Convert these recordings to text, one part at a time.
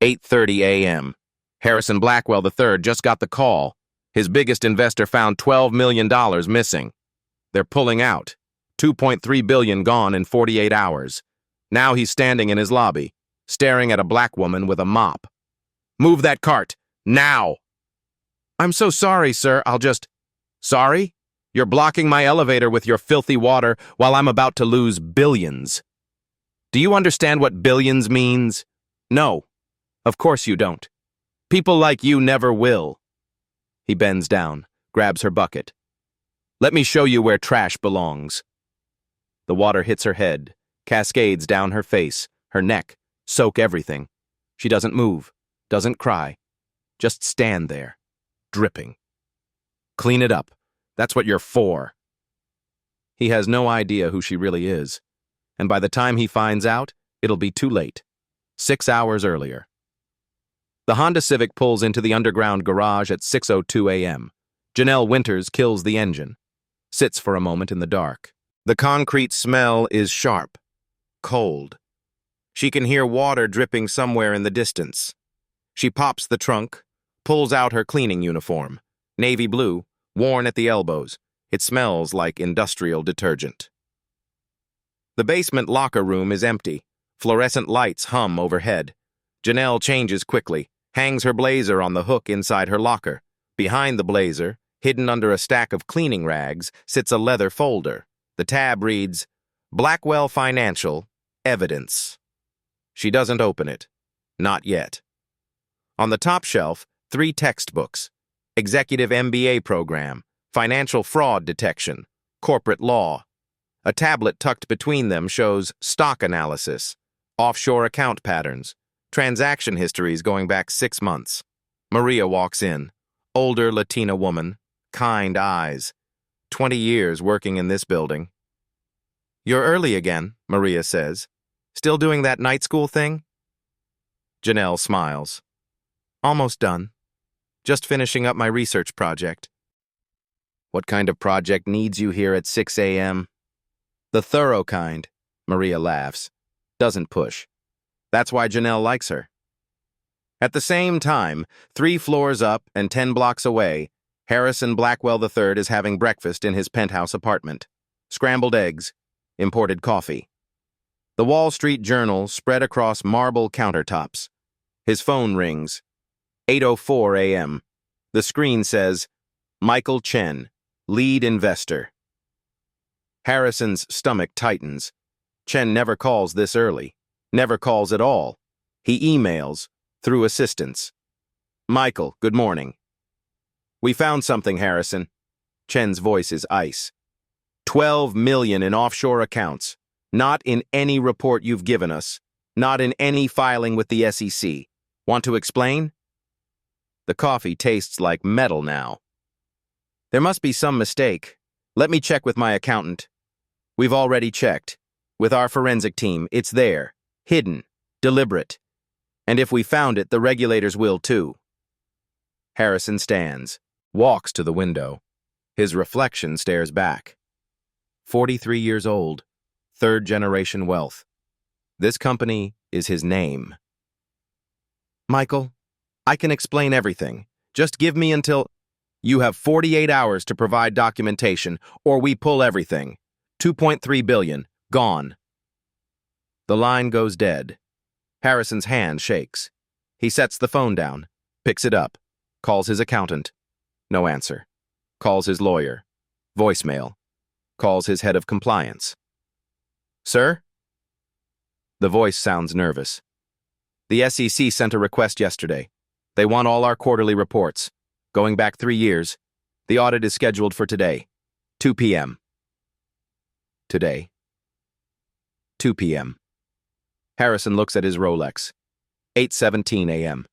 8:30 a.m. Harrison Blackwell III just got the call. His biggest investor found $12 million missing. They're pulling out. $2.3 billion gone in 48 hours. Now he's standing in his lobby, staring at a black woman with a mop. "Move that cart, now!" "I'm so sorry, sir, Sorry? You're blocking my elevator with your filthy water while I'm about to lose billions. Do you understand what billions means? No. Of course you don't. People like you never will." He bends down, grabs her bucket. "Let me show you where trash belongs." The water hits her head, cascades down her face, her neck, soak everything. She doesn't move, doesn't cry, just stand there, dripping. "Clean it up. That's what you're for." He has no idea who she really is, and by the time he finds out, it'll be too late. 6 hours earlier. The Honda Civic pulls into the underground garage at 6:02 a.m. Janelle Winters kills the engine, sits for a moment in the dark. The concrete smell is sharp, cold. She can hear water dripping somewhere in the distance. She pops the trunk, pulls out her cleaning uniform, navy blue, worn at the elbows. It smells like industrial detergent. The basement locker room is empty. Fluorescent lights hum overhead. Janelle changes quickly, hangs her blazer on the hook inside her locker. Behind the blazer, hidden under a stack of cleaning rags, sits a leather folder. The tab reads, "Blackwell Financial, Evidence." She doesn't open it. Not yet. On the top shelf, 3 textbooks: Executive MBA Program, Financial Fraud Detection, Corporate Law. A tablet tucked between them shows stock analysis, offshore account patterns, transaction histories going back 6 months. Maria walks in. Older Latina woman, kind eyes. 20 years working in this building. "You're early again," Maria says. "Still doing that night school thing?" Janelle smiles. "Almost done. Just finishing up my research project." "What kind of project needs you here at 6 a.m.? "The thorough kind," Maria laughs. Doesn't push. That's why Janelle likes her. At the same time, 3 floors up and 10 blocks away, Harrison Blackwell III is having breakfast in his penthouse apartment. Scrambled eggs, imported coffee. The Wall Street Journal spread across marble countertops. His phone rings. 8:04 a.m. The screen says, "Michael Chen, lead investor." Harrison's stomach tightens. Chen never calls this early. Never calls at all. He emails, through assistants. "Michael, good morning." "We found something, Harrison." Chen's voice is ice. 12 million in offshore accounts. Not in any report you've given us. Not in any filing with the SEC. Want to explain? The coffee tastes like metal now. "There must be some mistake. Let me check with my accountant." "We've already checked. With our forensic team, it's there. Hidden. Deliberate. And if we found it, the regulators will too." Harrison stands, walks to the window. His reflection stares back. 43 years old, 3rd-generation wealth. This company is his name. "Michael, I can explain everything. Just give me until—" "You have 48 hours to provide documentation, or we pull everything. 2.3 billion, gone." The line goes dead. Harrison's hand shakes. He sets the phone down, picks it up, calls his accountant. No answer. Calls his lawyer. Voicemail. Calls his head of compliance. "Sir?" The voice sounds nervous. "The SEC sent a request yesterday. They want all our quarterly reports, going back 3 years. The audit is scheduled for today, 2 p.m. Today. 2 p.m. Harrison looks at his Rolex. 8:17 a.m.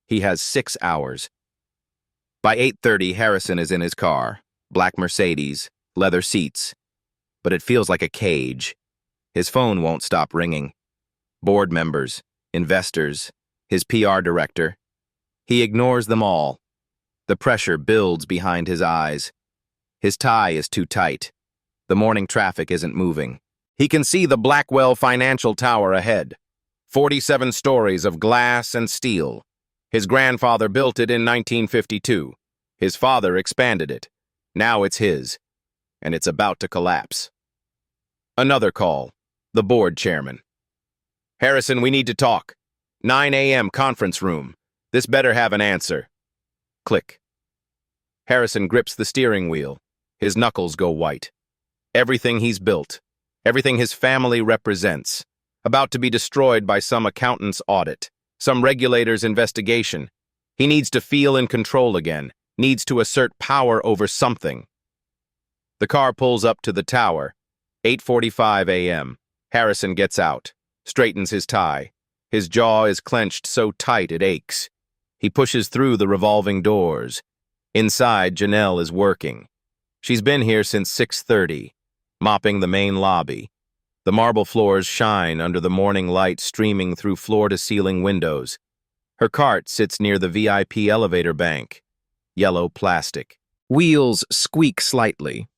He has 6 hours. By 8:30, Harrison is in his car. Black Mercedes, leather seats. But it feels like a cage. His phone won't stop ringing. Board members, investors, his PR director. He ignores them all. The pressure builds behind his eyes. His tie is too tight. The morning traffic isn't moving. He can see the Blackwell Financial Tower ahead. 47 stories of glass and steel. His grandfather built it in 1952. His father expanded it. Now it's his, and it's about to collapse. Another call. The board chairman. Harrison, we need to talk. 9 a.m. conference room. This better have an answer. Click. Harrison grips the steering wheel. His knuckles go white. Everything he's built, everything his family represents, about to be destroyed by some accountant's audit, some regulator's investigation. He needs to feel in control again, needs to assert power over something. The car pulls up to the tower. 8:45 a.m. Harrison gets out, straightens his tie. His jaw is clenched so tight it aches. He pushes through the revolving doors. Inside, Janelle is working. She's been here since 6:30, mopping the main lobby. The marble floors shine under the morning light streaming through floor-to-ceiling windows. Her cart sits near the VIP elevator bank. Yellow plastic. Wheels squeak slightly.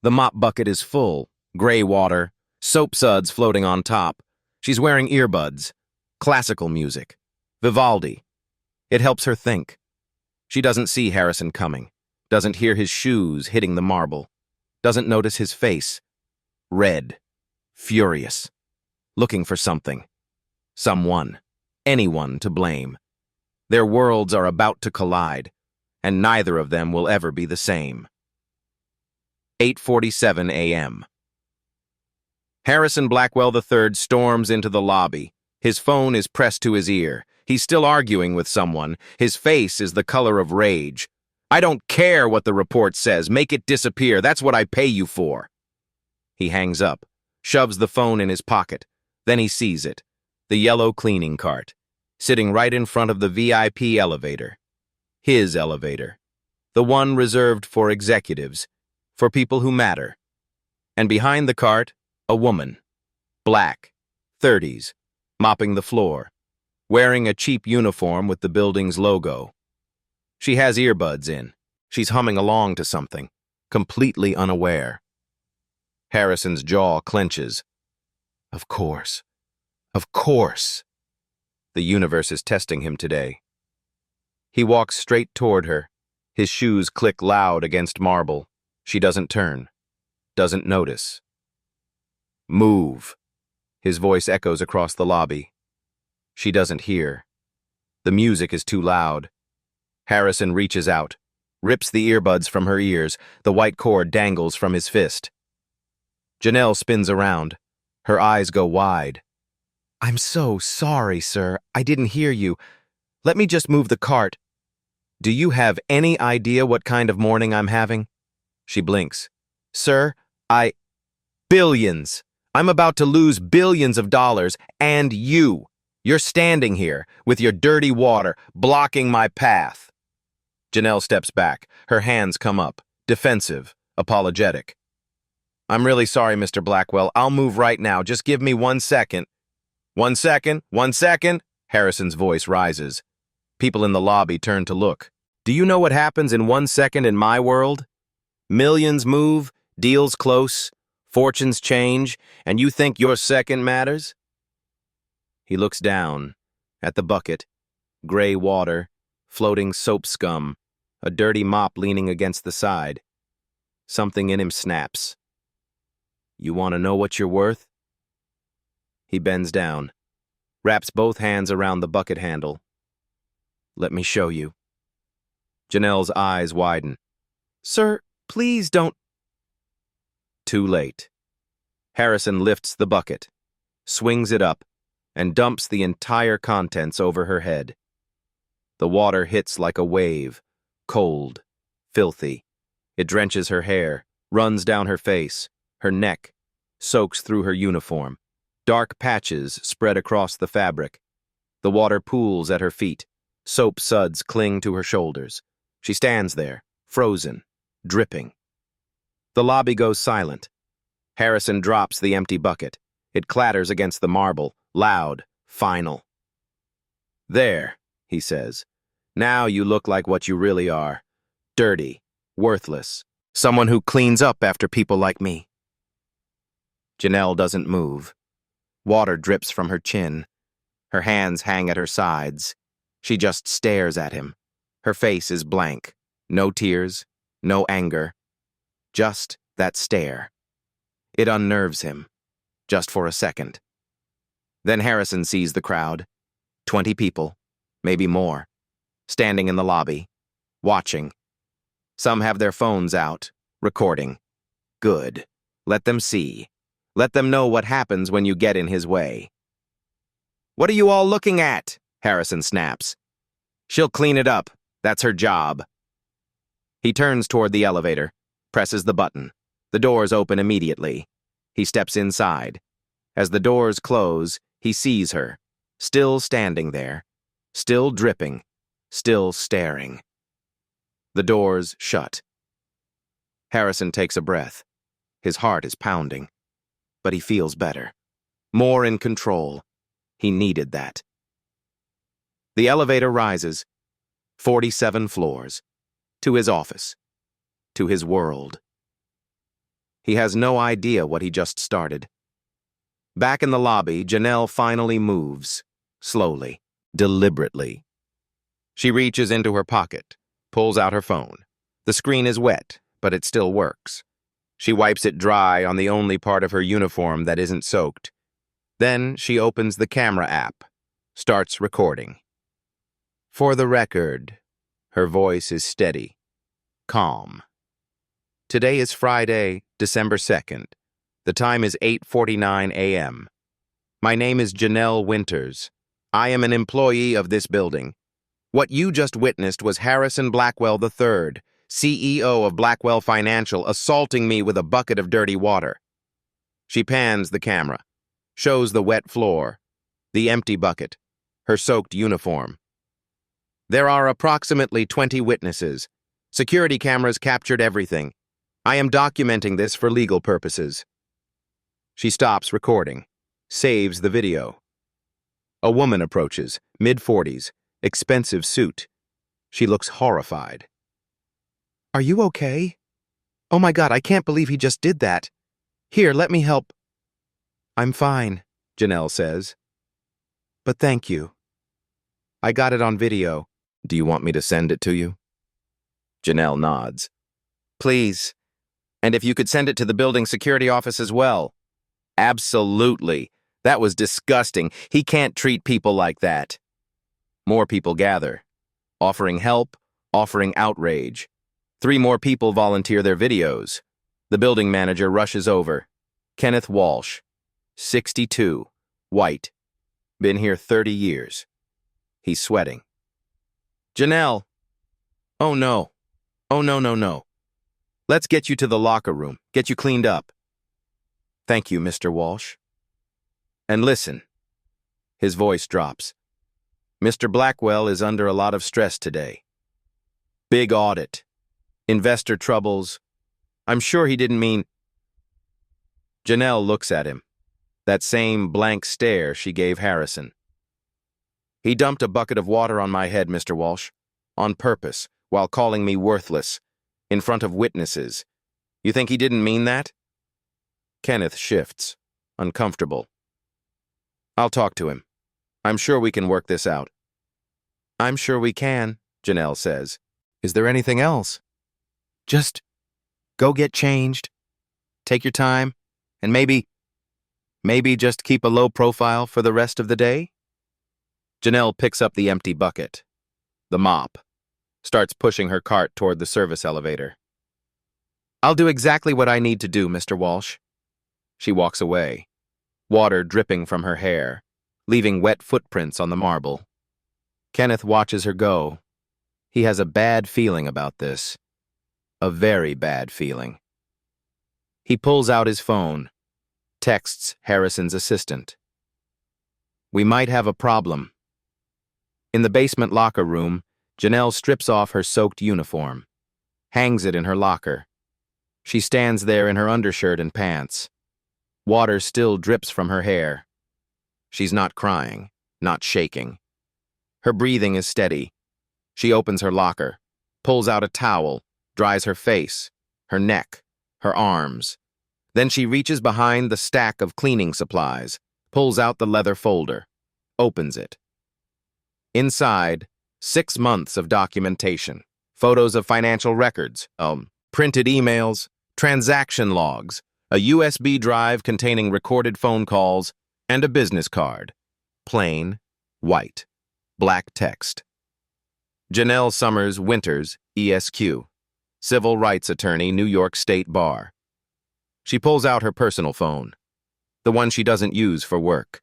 The mop bucket is full. Gray water. Soap suds floating on top. She's wearing earbuds. Classical music. Vivaldi. It helps her think. She doesn't see Harrison coming. Doesn't hear his shoes hitting the marble. Doesn't notice his face. Red. Furious. Looking for something. Someone. Anyone to blame. Their worlds are about to collide, and neither of them will ever be the same. 8:47 a.m. Harrison Blackwell III storms into the lobby. His phone is pressed to his ear. He's still arguing with someone. His face is the color of rage. I don't care what the report says. Make it disappear. That's what I pay you for. He hangs up, shoves the phone in his pocket. Then he sees it. The yellow cleaning cart, sitting right in front of the VIP elevator. His elevator. The one reserved for executives, for people who matter. And behind the cart, a woman. Black, 30s, mopping the floor, wearing a cheap uniform with the building's logo. She has earbuds in. She's humming along to something, completely unaware. Harrison's jaw clenches. Of course. Of course. The universe is testing him today. He walks straight toward her. His shoes click loud against marble. She doesn't turn. Doesn't notice. Move. His voice echoes across the lobby. She doesn't hear. The music is too loud. Harrison reaches out, rips the earbuds from her ears. The white cord dangles from his fist. Janelle spins around. Her eyes go wide. I'm so sorry, sir. I didn't hear you. Let me just move the cart. Do you have any idea what kind of morning I'm having? She blinks. Sir, Billions. I'm about to lose billions of dollars, and you. You're standing here, with your dirty water, blocking my path. Janelle steps back. Her hands come up, defensive, apologetic. I'm really sorry, Mr. Blackwell. I'll move right now. Just give me 1 second. 1 second, 1 second. Harrison's voice rises. People in the lobby turn to look. Do you know what happens in 1 second in my world? Millions move, deals close, fortunes change, and you think your second matters? He looks down at the bucket, gray water, floating soap scum, a dirty mop leaning against the side. Something in him snaps. You want to know what you're worth? He bends down, wraps both hands around the bucket handle. Let me show you. Janelle's eyes widen. Sir, please don't. Too late. Harrison lifts the bucket, swings it up, and dumps the entire contents over her head. The water hits like a wave, cold, filthy. It drenches her hair, runs down her face, her neck, soaks through her uniform. Dark patches spread across the fabric. The water pools at her feet. Soap suds cling to her shoulders. She stands there, frozen, dripping. The lobby goes silent. Harrison drops the empty bucket. It clatters against the marble, loud, final. There, he says. Now you look like what you really are. Dirty, worthless. Someone who cleans up after people like me. Janelle doesn't move. Water drips from her chin. Her hands hang at her sides. She just stares at him. Her face is blank. No tears, no anger. Just that stare. It unnerves him. Just for a second. Then Harrison sees the crowd. 20 people, maybe more, standing in the lobby, watching. Some have their phones out, recording. Good. Let them see. Let them know what happens when you get in his way. "What are you all looking at?" Harrison snaps. "She'll clean it up. That's her job." He turns toward the elevator, presses the button. The doors open immediately. He steps inside. As the doors close, he sees her, still standing there, still dripping, still staring. The doors shut. Harrison takes a breath. His heart is pounding. But he feels better. More in control. He needed that. The elevator rises. 47 floors. To his office. To his world. He has no idea what he just started. Back in the lobby, Janelle finally moves. Slowly. Deliberately. She reaches into her pocket. Pulls out her phone. The screen is wet, but it still works. She wipes it dry on the only part of her uniform that isn't soaked. Then she opens the camera app. Starts recording. For the record, her voice is steady. Calm. Today is Friday, December 2nd. The time is 8:49 a.m. My name is Janelle Winters. I am an employee of this building. What you just witnessed was Harrison Blackwell III, CEO of Blackwell Financial, assaulting me with a bucket of dirty water. She pans the camera, shows the wet floor, the empty bucket, her soaked uniform. There are approximately 20 witnesses. Security cameras captured everything. I am documenting this for legal purposes. She stops recording, saves the video. A woman approaches, mid-40s, expensive suit. She looks horrified. "Are you okay? Oh my God, I can't believe he just did that. Here, let me help." "I'm fine," Janelle says. "But thank you. I got it on video. Do you want me to send it to you?" Janelle nods. "Please. And if you could send it to the building security office as well." "Absolutely. That was disgusting. He can't treat people like that." More people gather, offering help, offering outrage. 3 more people volunteer their videos. The building manager rushes over. Kenneth Walsh, 62, white, been here 30 years. He's sweating. "Janelle." "Oh no. Oh no. Let's get you to the locker room, get you cleaned up." "Thank you, Mr. Walsh. And listen." His voice drops. "Mr. Blackwell is under a lot of stress today. Big audit. Investor troubles. I'm sure he didn't mean—" Janelle looks at him. That same blank stare she gave Harrison. "He dumped a bucket of water on my head, Mr. Walsh, on purpose, while calling me worthless, in front of witnesses. You think he didn't mean that?" Kenneth shifts, uncomfortable. "I'll talk to him. I'm sure we can work this out." "I'm sure we can," Janelle says. "Is there anything else?" "Just go get changed, take your time, and maybe just keep a low profile for the rest of the day?" Janelle picks up the empty bucket, the mop, starts pushing her cart toward the service elevator. "I'll do exactly what I need to do, Mr. Walsh." She walks away, water dripping from her hair, leaving wet footprints on the marble. Kenneth watches her go. He has a bad feeling about this. A very bad feeling. He pulls out his phone, texts Harrison's assistant. "We might have a problem." In the basement locker room, Janelle strips off her soaked uniform, hangs it in her locker. She stands there in her undershirt and pants. Water still drips from her hair. She's not crying, not shaking. Her breathing is steady. She opens her locker, pulls out a towel, dries her face, her neck, her arms. Then she reaches behind the stack of cleaning supplies, pulls out the leather folder. opens it. Inside, 6 months of documentation, photos of financial records, printed emails, transaction logs, a USB drive containing recorded phone calls, and a business card. Plain, white, black text. Janelle Summers Winters, ESQ, Civil Rights Attorney, New York State Bar. She pulls out her personal phone, the one she doesn't use for work,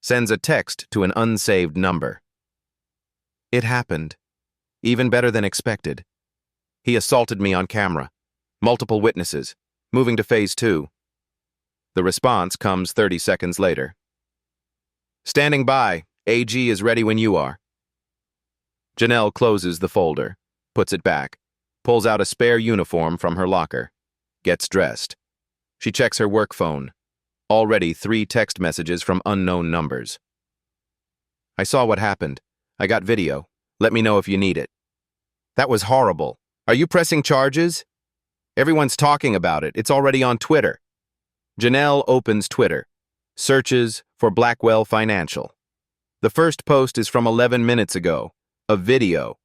sends a text to an unsaved number. It happened. Even better than expected. He assaulted me on camera. Multiple witnesses. Moving to phase 2. The response comes 30 seconds later. Standing by. AG is ready when you are. Janelle closes the folder, puts it back, pulls out a spare uniform from her locker, gets dressed. She checks her work phone. Already 3 text messages from unknown numbers. I saw what happened. I got video. Let me know if you need it. That was horrible. Are you pressing charges? Everyone's talking about it. It's already on Twitter. Janelle opens Twitter. Searches for Blackwell Financial. The first post is from 11 minutes ago. A video.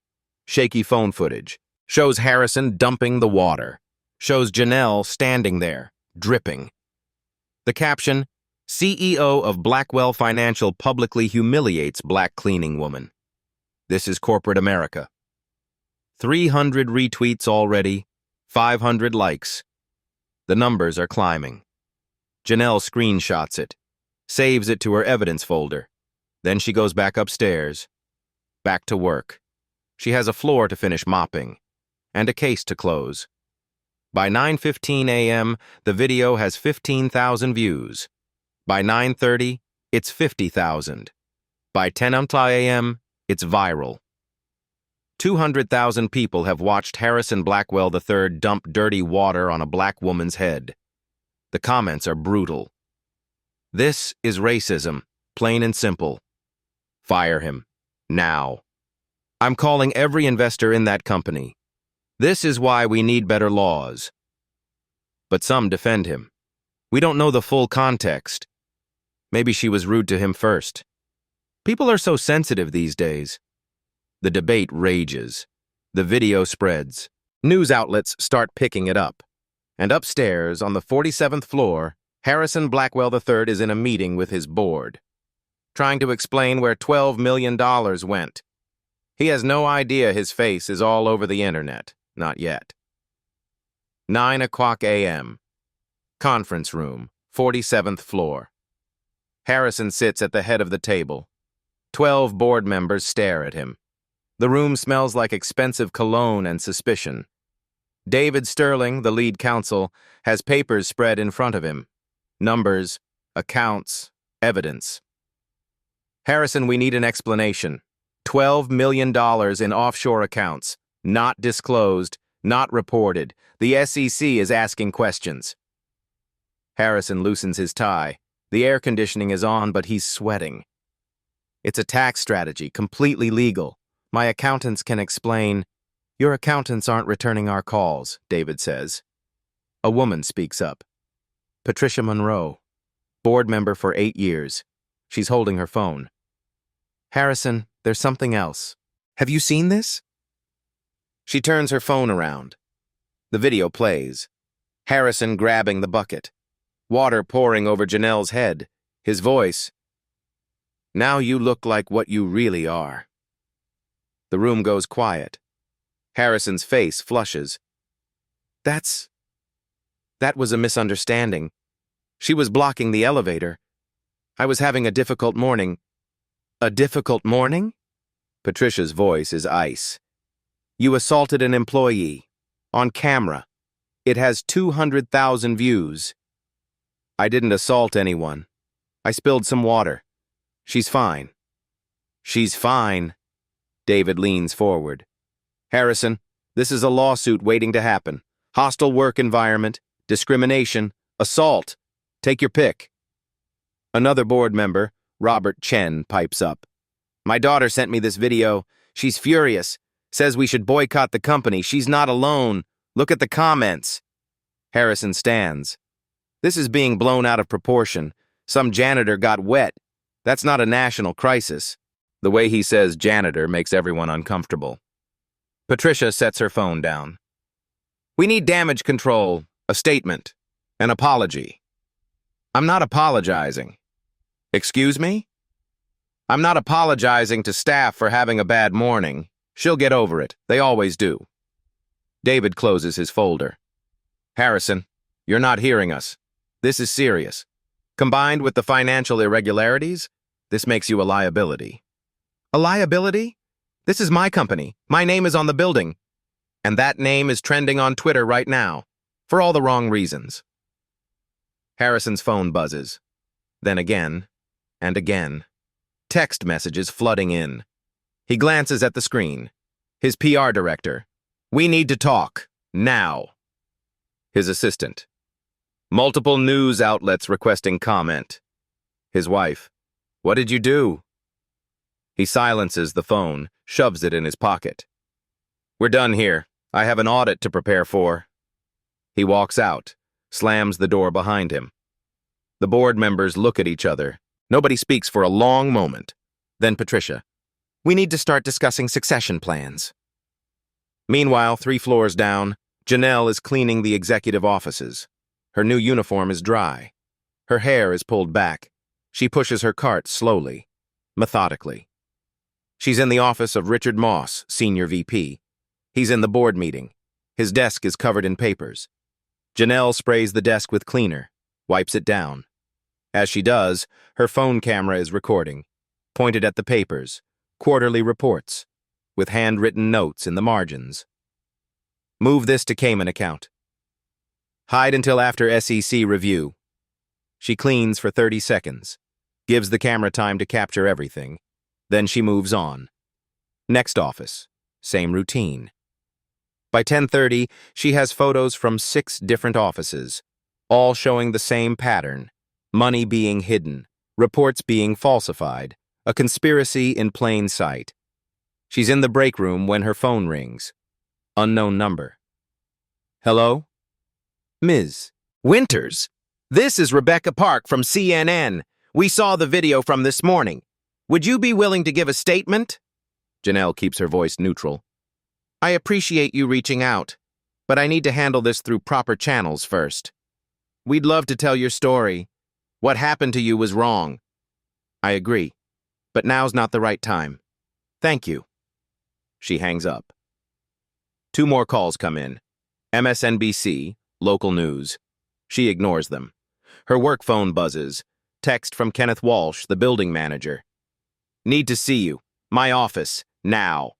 Shaky phone footage. Shows Harrison dumping the water. Shows Janelle standing there, dripping. The caption, CEO of Blackwell Financial publicly humiliates black cleaning woman. This is corporate America. 300 retweets already, 500 likes. The numbers are climbing. Janelle screenshots it, saves it to her evidence folder. Then she goes back upstairs, back to work. She has a floor to finish mopping, and a case to close. By 9:15 a.m., the video has 15,000 views. By 9:30, it's 50,000. By 10 a.m., it's viral. 200,000 people have watched Harrison Blackwell III dump dirty water on a black woman's head. The comments are brutal. This is racism, plain and simple. Fire him. Now. I'm calling every investor in that company. This is why we need better laws. But some defend him. We don't know the full context. Maybe she was rude to him first. People are so sensitive these days. The debate rages. The video spreads. News outlets start picking it up. And upstairs, on the 47th floor, Harrison Blackwell III is in a meeting with his board, trying to explain where $12 million went. He has no idea his face is all over the internet. Not yet. 9:00 a.m. Conference room, 47th floor. Harrison sits at the head of the table. 12 board members stare at him. The room smells like expensive cologne and suspicion. David Sterling, the lead counsel, has papers spread in front of him. Numbers, accounts, evidence. Harrison, we need an explanation. $12 million in offshore accounts. Not disclosed, not reported. The SEC is asking questions. Harrison loosens his tie. The air conditioning is on, but he's sweating. It's a tax strategy, completely legal. My accountants can explain. Your accountants aren't returning our calls, David says. A woman speaks up. Patricia Monroe, board member for 8 years. She's holding her phone. Harrison, there's something else. Have you seen this? She turns her phone around. The video plays. Harrison grabbing the bucket. Water pouring over Janelle's head. His voice. Now you look like what you really are. The room goes quiet. Harrison's face flushes. That was a misunderstanding. She was blocking the elevator. I was having a difficult morning. A difficult morning? Patricia's voice is ice. You assaulted an employee. On camera. It has 200,000 views. I didn't assault anyone. I spilled some water. She's fine. She's fine. David leans forward. Harrison, this is a lawsuit waiting to happen. Hostile work environment, discrimination, assault. Take your pick. Another board member, Robert Chen, pipes up. My daughter sent me this video. She's furious. Says we should boycott the company. She's not alone. Look at the comments. Harrison stands. This is being blown out of proportion. Some janitor got wet. That's not a national crisis. The way he says janitor makes everyone uncomfortable. Patricia sets her phone down. We need damage control, a statement, an apology. I'm not apologizing. Excuse me? I'm not apologizing to staff for having a bad morning. She'll get over it. They always do. David closes his folder. Harrison, you're not hearing us. This is serious. Combined with the financial irregularities, this makes you a liability. A liability? This is my company. My name is on the building. And that name is trending on Twitter right now, for all the wrong reasons. Harrison's phone buzzes. Then again, and again. Text messages flooding in. He glances at the screen. His PR director. We need to talk. Now. His assistant. Multiple news outlets requesting comment. His wife. What did you do? He silences the phone, shoves it in his pocket. We're done here. I have an audit to prepare for. He walks out, slams the door behind him. The board members look at each other. Nobody speaks for a long moment. Then Patricia. We need to start discussing succession plans. Meanwhile, 3 floors down, Janelle is cleaning the executive offices. Her new uniform is dry. Her hair is pulled back. She pushes her cart slowly, methodically. She's in the office of Richard Moss, Senior VP. He's in the board meeting. His desk is covered in papers. Janelle sprays the desk with cleaner, wipes it down. As she does, her phone camera is recording, pointed at the papers, quarterly reports, with handwritten notes in the margins. Move this to Cayman account. Hide until after SEC review. She cleans for 30 seconds, gives the camera time to capture everything. Then she moves on. Next office, same routine. By 10:30, she has photos from 6 different offices, all showing the same pattern: money being hidden, reports being falsified, a conspiracy in plain sight. She's in the break room when her phone rings. Unknown number. Hello? Ms. Winters, this is Rebecca Park from CNN. We saw the video from this morning. Would you be willing to give a statement? Janelle keeps her voice neutral. I appreciate you reaching out, but I need to handle this through proper channels first. We'd love to tell your story. What happened to you was wrong. I agree, but now's not the right time. Thank you. She hangs up. 2 more calls come in. MSNBC, local news. She ignores them. Her work phone buzzes. Text from Kenneth Walsh, the building manager. Need to see you. My office. Now.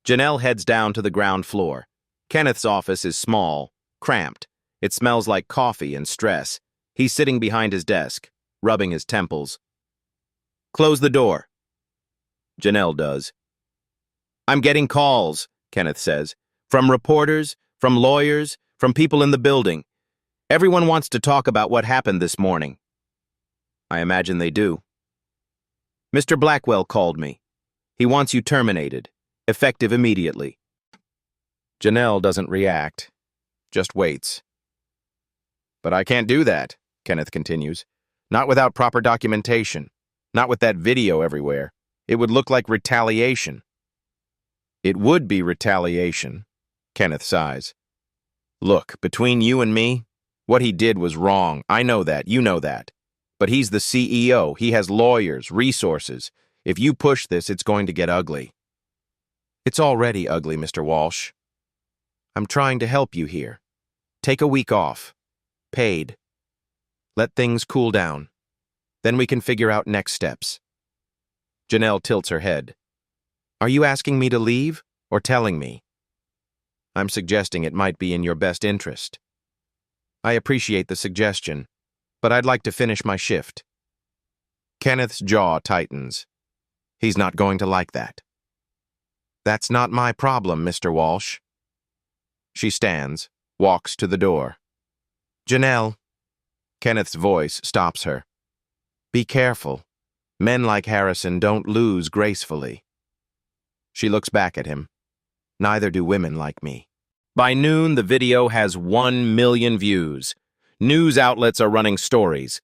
Janelle heads down to the ground floor. Kenneth's office is small, cramped. It smells like coffee and stress. He's sitting behind his desk, rubbing his temples. Close the door. Janelle does. I'm getting calls, Kenneth says, from reporters, from lawyers, from people in the building. Everyone wants to talk about what happened this morning. I imagine they do. Mr. Blackwell called me. He wants you terminated, effective immediately. Janelle doesn't react, just waits. But I can't do that, Kenneth continues. Not without proper documentation, not with that video everywhere. It would look like retaliation. It would be retaliation, Kenneth sighs. Look, between you and me, what he did was wrong. I know that, you know that. But he's the CEO. He has lawyers, resources. If you push this, it's going to get ugly. It's already ugly, Mr. Walsh. I'm trying to help you here. Take a week off. Paid. Let things cool down. Then we can figure out next steps. Janelle tilts her head. Are you asking me to leave or telling me? I'm suggesting it might be in your best interest. I appreciate the suggestion, but I'd like to finish my shift. Kenneth's jaw tightens. He's not going to like that. That's not my problem, Mr. Walsh. She stands, walks to the door. Janelle. Kenneth's voice stops her. Be careful. Men like Harrison don't lose gracefully. She looks back at him. Neither do women like me. By noon, the video has 1 million views. News outlets are running stories.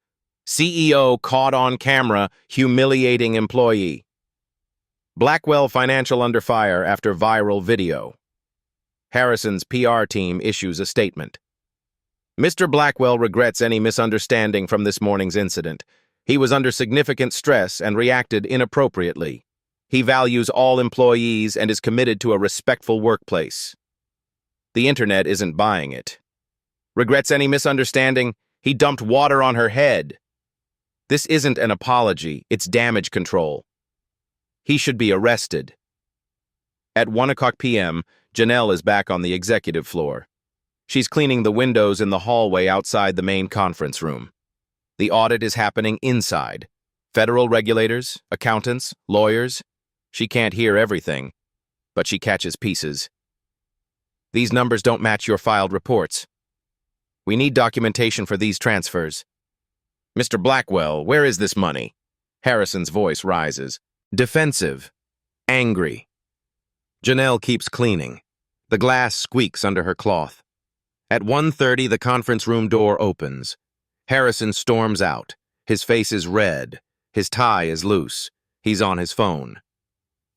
CEO caught on camera humiliating employee. Blackwell Financial under fire after viral video. Harrison's PR team issues a statement. Mr. Blackwell regrets any misunderstanding from this morning's incident. He was under significant stress and reacted inappropriately. He values all employees and is committed to a respectful workplace. The internet isn't buying it. Regrets any misunderstanding? He dumped water on her head. This isn't an apology, it's damage control. He should be arrested. At 1:00 p.m., Janelle is back on the executive floor. She's cleaning the windows in the hallway outside the main conference room. The audit is happening inside. Federal regulators, accountants, lawyers. She can't hear everything, but she catches pieces. These numbers don't match your filed reports. We need documentation for these transfers. Mr. Blackwell, where is this money? Harrison's voice rises. Defensive. Angry. Janelle keeps cleaning. The glass squeaks under her cloth. At 1:30, the conference room door opens. Harrison storms out. His face is red. His tie is loose. He's on his phone.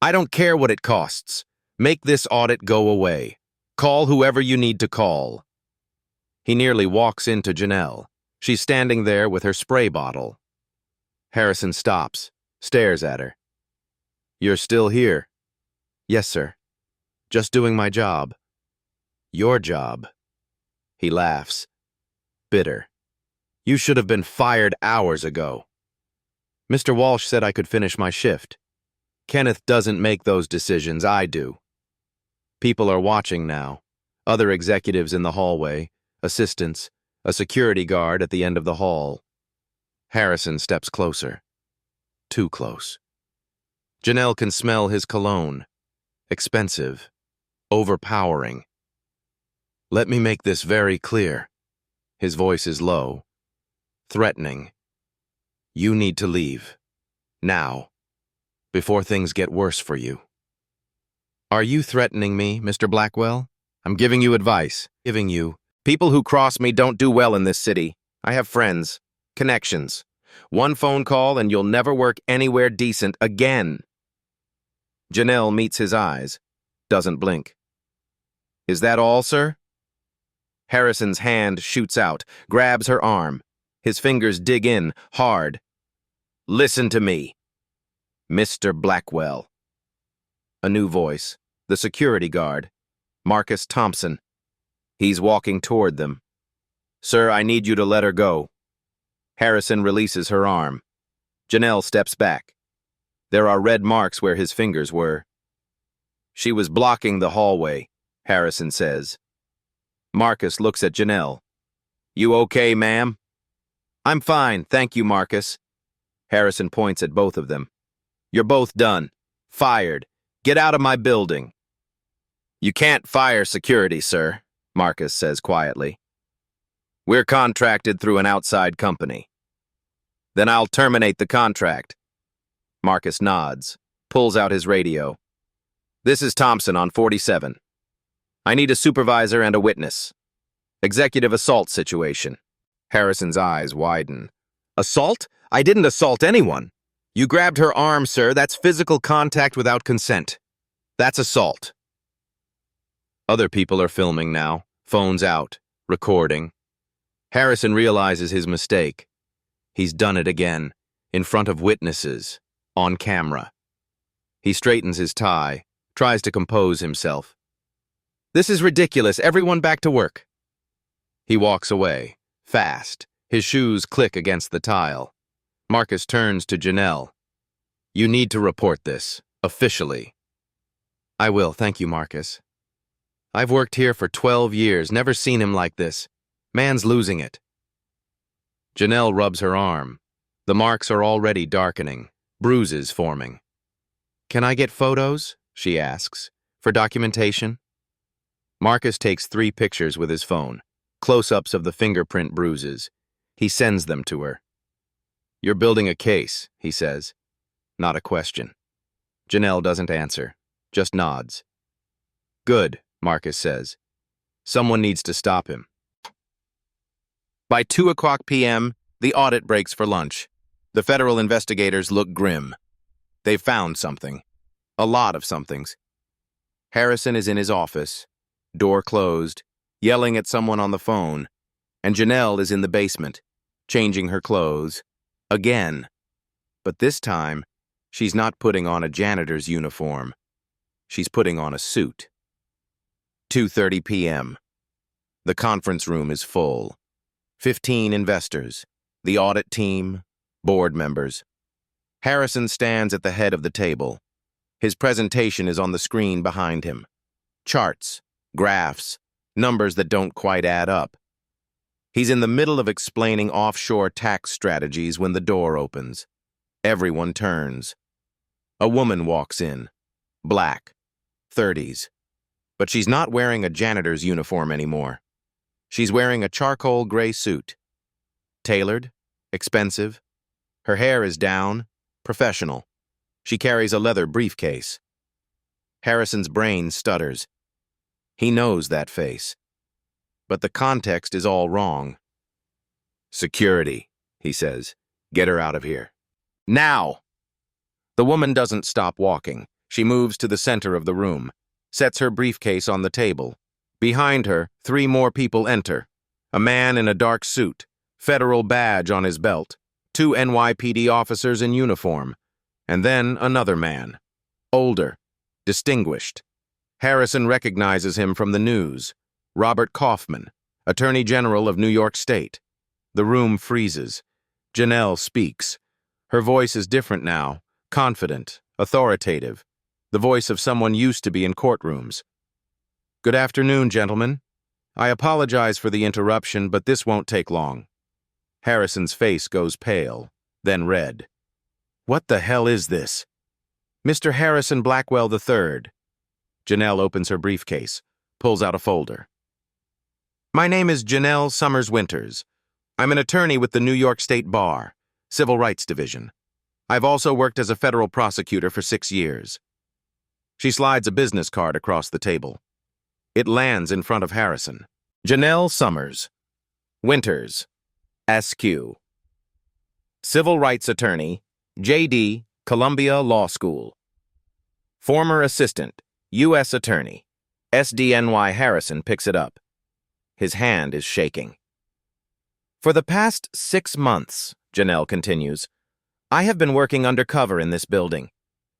I don't care what it costs. Make this audit go away. Call whoever you need to call. He nearly walks into Janelle. She's standing there with her spray bottle. Harrison stops, stares at her. You're still here? Yes, sir. Just doing my job. Your job. He laughs. Bitter. You should have been fired hours ago. Mr. Walsh said I could finish my shift. Kenneth doesn't make those decisions, I do. People are watching now. Other executives in the hallway, assistants, a security guard at the end of the hall. Harrison steps closer. Too close. Janelle can smell his cologne. Expensive. Overpowering. Let me make this very clear. His voice is low. Threatening. You need to leave. Now. Before things get worse for you. Are you threatening me, Mr. Blackwell? I'm giving you advice. Giving you. People who cross me don't do well in this city. I have friends. Connections. One phone call and you'll never work anywhere decent again. Janelle meets his eyes. Doesn't blink. Is that all, sir? Harrison's hand shoots out, grabs her arm. His fingers dig in, hard. Listen to me. Mr. Blackwell. A new voice. The security guard. Marcus Thompson. He's walking toward them. Sir, I need you to let her go. Harrison releases her arm. Janelle steps back. There are red marks where his fingers were. She was blocking the hallway, Harrison says. Marcus looks at Janelle. You okay, ma'am? I'm fine, thank you, Marcus. Harrison points at both of them. You're both done. Fired. Get out of my building. You can't fire security, sir, Marcus says quietly. We're contracted through an outside company. Then I'll terminate the contract. Marcus nods, pulls out his radio. This is Thompson on 47. I need a supervisor and a witness. Executive assault situation. Harrison's eyes widen. Assault? I didn't assault anyone. You grabbed her arm, sir. That's physical contact without consent. That's assault. Other people are filming now, phones out, recording. Harrison realizes his mistake. He's done it again, in front of witnesses, on camera. He straightens his tie, tries to compose himself. This is ridiculous. Everyone back to work. He walks away, fast. His shoes click against the tile. Marcus turns to Janelle. You need to report this, officially. I will, thank you, Marcus. I've worked here for 12 years, never seen him like this. Man's losing it. Janelle rubs her arm. The marks are already darkening, bruises forming. Can I get photos? She asks. For documentation? Marcus takes 3 pictures with his phone, close-ups of the fingerprint bruises. He sends them to her. You're building a case, he says. Not a question. Janelle doesn't answer, just nods. Good, Marcus says. Someone needs to stop him. By 2:00 p.m., The audit breaks for lunch. The federal investigators look grim. They've found something. A lot of somethings. Harrison is in his office, door closed, yelling at someone on the phone, and Janelle is in the basement, changing her clothes. Again. But this time, she's not putting on a janitor's uniform. She's putting on a suit. 2:30 p.m. The conference room is full. 15 investors, the audit team, board members. Harrison stands at the head of the table. His presentation is on the screen behind him. Charts, graphs, numbers that don't quite add up. He's in the middle of explaining offshore tax strategies when the door opens. Everyone turns. A woman walks in. Black. 30s. But she's not wearing a janitor's uniform anymore. She's wearing a charcoal gray suit. Tailored, expensive. Her hair is down, professional. She carries a leather briefcase. Harrison's brain stutters. He knows that face. But the context is all wrong. "Security," he says. "Get her out of here. Now!" The woman doesn't stop walking. She moves to the center of the room, sets her briefcase on the table. Behind her, 3 more people enter. A man in a dark suit, federal badge on his belt, 2 NYPD officers in uniform, and then another man. Older, distinguished. Harrison recognizes him from the news. Robert Kaufman, Attorney General of New York State. The room freezes. Janelle speaks. Her voice is different now, confident, authoritative, the voice of someone used to be in courtrooms. "Good afternoon, gentlemen. I apologize for the interruption, but this won't take long." Harrison's face goes pale, then red. "What the hell is this?" "Mr. Harrison Blackwell III. Janelle opens her briefcase, pulls out a folder. "My name is Janelle Summers Winters. I'm an attorney with the New York State Bar, Civil Rights Division. I've also worked as a federal prosecutor for 6 years. She slides a business card across the table. It lands in front of Harrison. Janelle Summers. Winters. SQ. Civil Rights Attorney, J.D., Columbia Law School. Former Assistant, U.S. Attorney. SDNY Harrison picks it up. His hand is shaking. For the past 6 months, Janelle continues, I have been working undercover in this building,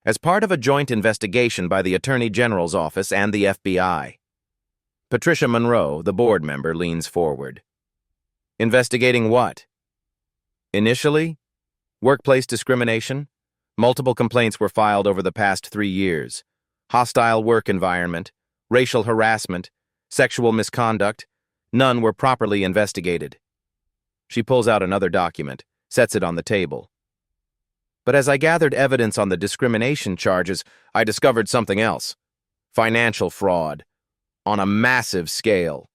as part of a joint investigation by the Attorney General's office and the FBI. Patricia Monroe, the board member, leans forward. Investigating what? Initially, workplace discrimination. Multiple complaints were filed over the past 3 years. Hostile work environment, racial harassment, sexual misconduct. None were properly investigated. She pulls out another document, sets it on the table. But as I gathered evidence on the discrimination charges, I discovered something else. Financial fraud. On a massive scale.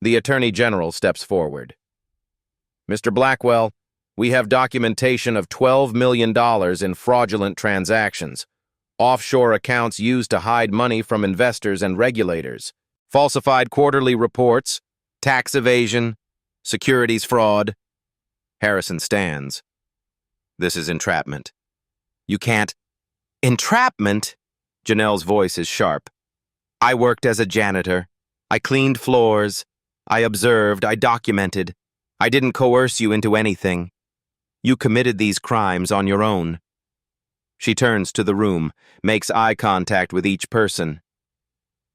The Attorney General steps forward. Mr. Blackwell, we have documentation of $12 million in fraudulent transactions, offshore accounts used to hide money from investors and regulators, falsified quarterly reports, tax evasion, securities fraud. Harrison stands. This is entrapment. You can't. Entrapment? Janelle's voice is sharp. I worked as a janitor. I cleaned floors. I observed. I documented. I didn't coerce you into anything. You committed these crimes on your own. She turns to the room, makes eye contact with each person.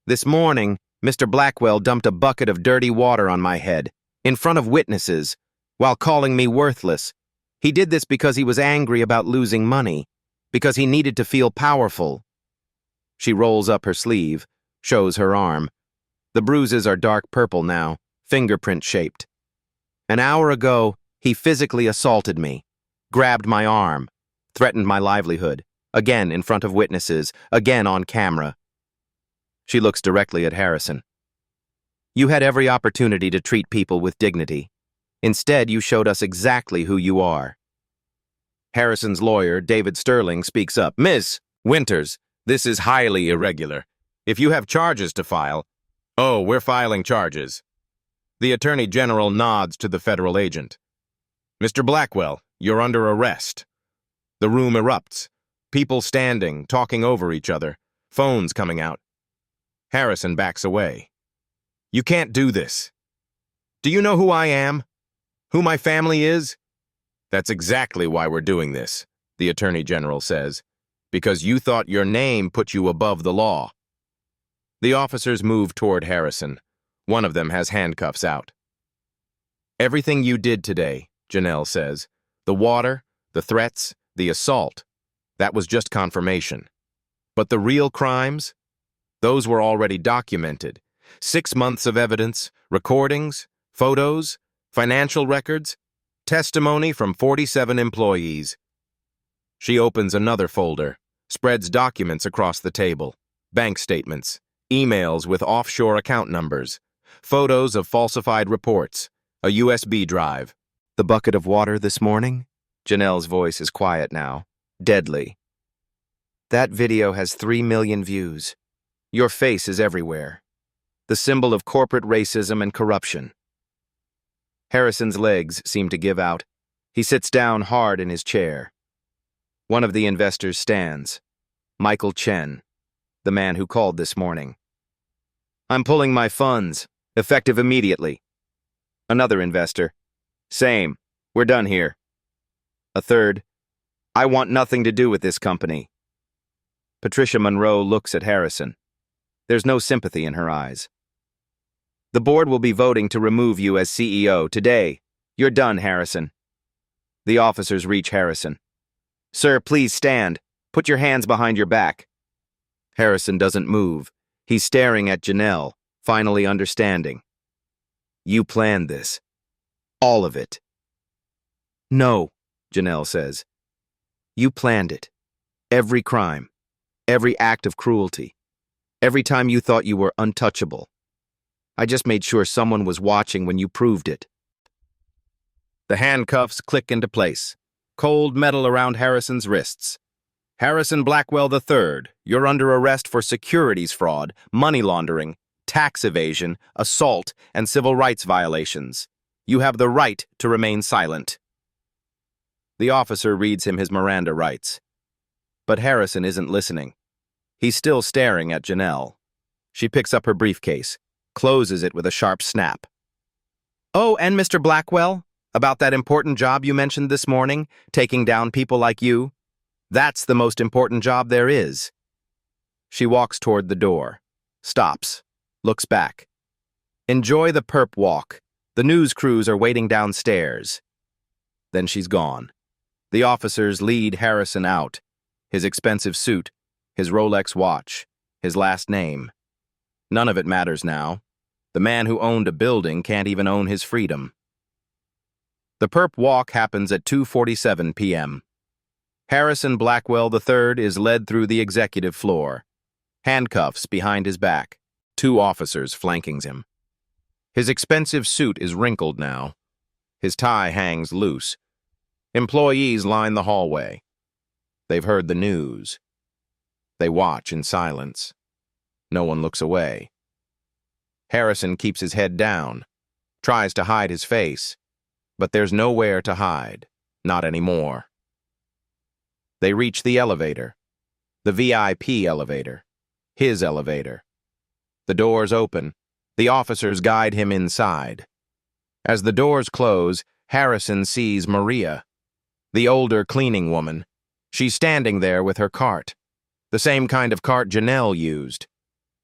This morning, Mr. Blackwell dumped a bucket of dirty water on my head, in front of witnesses, while calling me worthless. He did this because he was angry about losing money, because he needed to feel powerful. She rolls up her sleeve, shows her arm. The bruises are dark purple now, fingerprint-shaped. An hour ago, he physically assaulted me, grabbed my arm, threatened my livelihood, again in front of witnesses, again on camera. She looks directly at Harrison. You had every opportunity to treat people with dignity. Instead, you showed us exactly who you are. Harrison's lawyer, David Sterling, speaks up. Ms. Winters, this is highly irregular. If you have charges to file... Oh, we're filing charges. The Attorney General nods to the federal agent. "Mr. Blackwell, you're under arrest." The room erupts. People standing, talking over each other, phones coming out. Harrison backs away. "You can't do this. Do you know who I am? Who my family is?" "That's exactly why we're doing this," the Attorney General says, "because you thought your name put you above the law." The officers move toward Harrison. One of them has handcuffs out. "Everything you did today," Janelle says, "the water, the threats, the assault, that was just confirmation. But the real crimes? Those were already documented. 6 months of evidence, recordings, photos, financial records, testimony from 47 employees." She opens another folder, spreads documents across the table, bank statements, emails with offshore account numbers, photos of falsified reports, a USB drive. "The bucket of water this morning?" Janelle's voice is quiet now, deadly. "That video has 3 million views. Your face is everywhere. The symbol of corporate racism and corruption." Harrison's legs seem to give out. He sits down hard in his chair. One of the investors stands. Michael Chen, the man who called this morning. "I'm pulling my funds, effective immediately." Another investor. "Same. We're done here." A third. "I want nothing to do with this company." Patricia Monroe looks at Harrison. There's no sympathy in her eyes. "The board will be voting to remove you as CEO today. You're done, Harrison." The officers reach Harrison. "Sir, please stand. Put your hands behind your back." Harrison doesn't move. He's staring at Janelle, finally understanding. "You planned this. All of it." "No," Janelle says. "You planned it. Every crime. Every act of cruelty. Every time you thought you were untouchable. I just made sure someone was watching when you proved it." The handcuffs click into place. Cold metal around Harrison's wrists. "Harrison Blackwell III, you're under arrest for securities fraud, money laundering, tax evasion, assault, and civil rights violations. You have the right to remain silent." The officer reads him his Miranda rights. But Harrison isn't listening. He's still staring at Janelle. She picks up her briefcase, closes it with a sharp snap. "Oh, and Mr. Blackwell, about that important job you mentioned this morning, taking down people like you. That's the most important job there is." She walks toward the door, stops, looks back. "Enjoy the perp walk. The news crews are waiting downstairs." Then she's gone. The officers lead Harrison out. His expensive suit, his Rolex watch, his last name. None of it matters now. The man who owned a building can't even own his freedom. The perp walk happens at 2:47 p.m. Harrison Blackwell III is led through the executive floor. Handcuffs behind his back. 2 officers flanking him. His expensive suit is wrinkled now. His tie hangs loose. Employees line the hallway. They've heard the news. They watch in silence. No one looks away. Harrison keeps his head down, tries to hide his face, but there's nowhere to hide, not anymore. They reach the elevator, the VIP elevator, his elevator. The doors open. The officers guide him inside. As the doors close, Harrison sees Maria, the older cleaning woman. She's standing there with her cart, the same kind of cart Janelle used.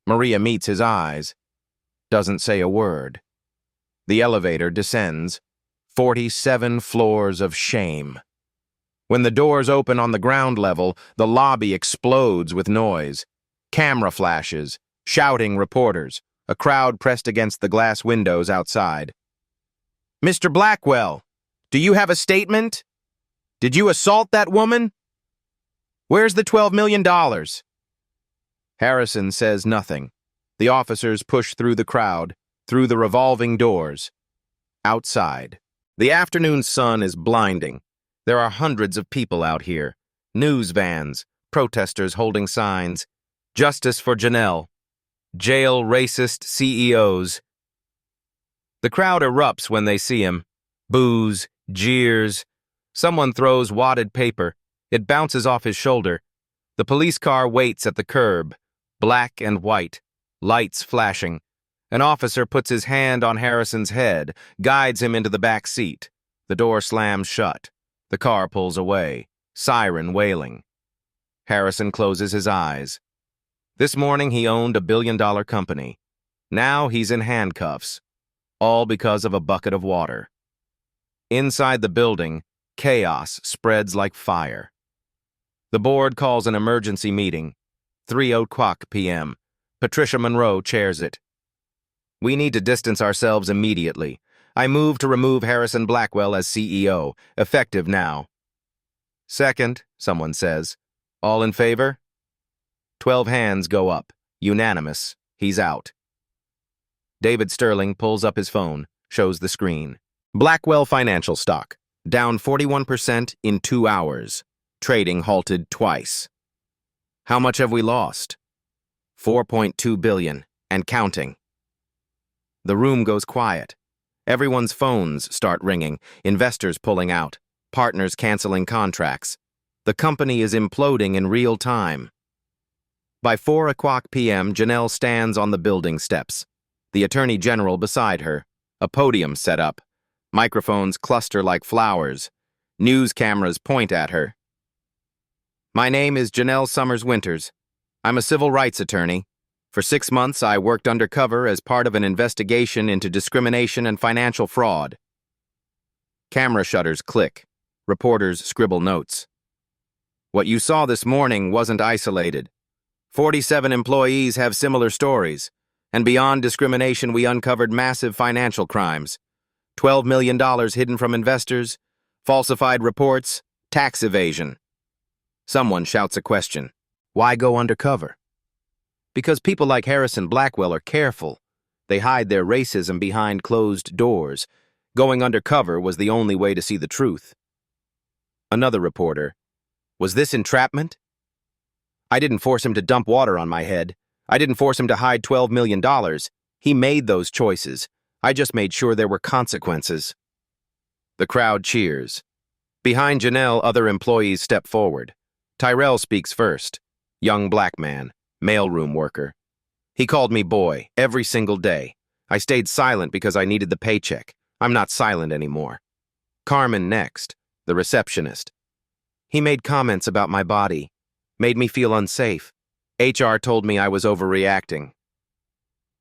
Maria meets his eyes, doesn't say a word. The elevator descends, 47 floors of shame. When the doors open on the ground level, the lobby explodes with noise. Camera flashes, shouting reporters, a crowd pressed against the glass windows outside. "Mr. Blackwell, do you have a statement? Did you assault that woman? Where's the $12 million? Harrison says nothing. The officers push through the crowd, through the revolving doors. Outside. The afternoon sun is blinding. There are hundreds of people out here. News vans, protesters holding signs. Justice for Janelle. Jail racist CEOs. The crowd erupts when they see him. Boos, Jeers. Someone throws wadded paper. It bounces off his shoulder. The police car waits at the curb, black and white, lights flashing. An officer puts his hand on Harrison's head, guides him into the back seat. The door slams shut. The car pulls away, siren wailing. Harrison closes his eyes. This morning he owned a billion-dollar company. Now he's in handcuffs, all because of a bucket of water. Inside the building, chaos spreads like fire. The board calls an emergency meeting. 3:00 p.m. Patricia Monroe chairs it. We need to distance ourselves immediately. I move to remove Harrison Blackwell as CEO, effective now. Second, someone says. All in favor? 12 hands go up. Unanimous. He's out. David Sterling pulls up his phone, shows the screen. Blackwell Financial stock, down 41% in 2 hours. Trading halted twice. How much have we lost? 4.2 billion, and counting. The room goes quiet. Everyone's phones start ringing, investors pulling out, partners canceling contracts. The company is imploding in real time. By 4:00 p.m., Janelle stands on the building steps. The Attorney General beside her. A podium set up. Microphones cluster like flowers. News cameras point at her. My name is Janelle Summers Winters. I'm a civil rights attorney. For 6 months, I worked undercover as part of an investigation into discrimination and financial fraud. Camera shutters click. Reporters scribble notes. What you saw this morning wasn't isolated. 47 employees have similar stories. And beyond discrimination, we uncovered massive financial crimes. $12 million hidden from investors, falsified reports, tax evasion. Someone shouts a question. Why go undercover? Because people like Harrison Blackwell are careful. They hide their racism behind closed doors. Going undercover was the only way to see the truth. Another reporter. Was this entrapment? I didn't force him to dump water on my head. I didn't force him to hide $12 million. He made those choices. I just made sure there were consequences. The crowd cheers. Behind Janelle, other employees step forward. Tyrell speaks first. Young black man, mailroom worker. He called me boy every single day. I stayed silent because I needed the paycheck. I'm not silent anymore. Carmen next, the receptionist. He made comments about my body, made me feel unsafe. HR told me I was overreacting.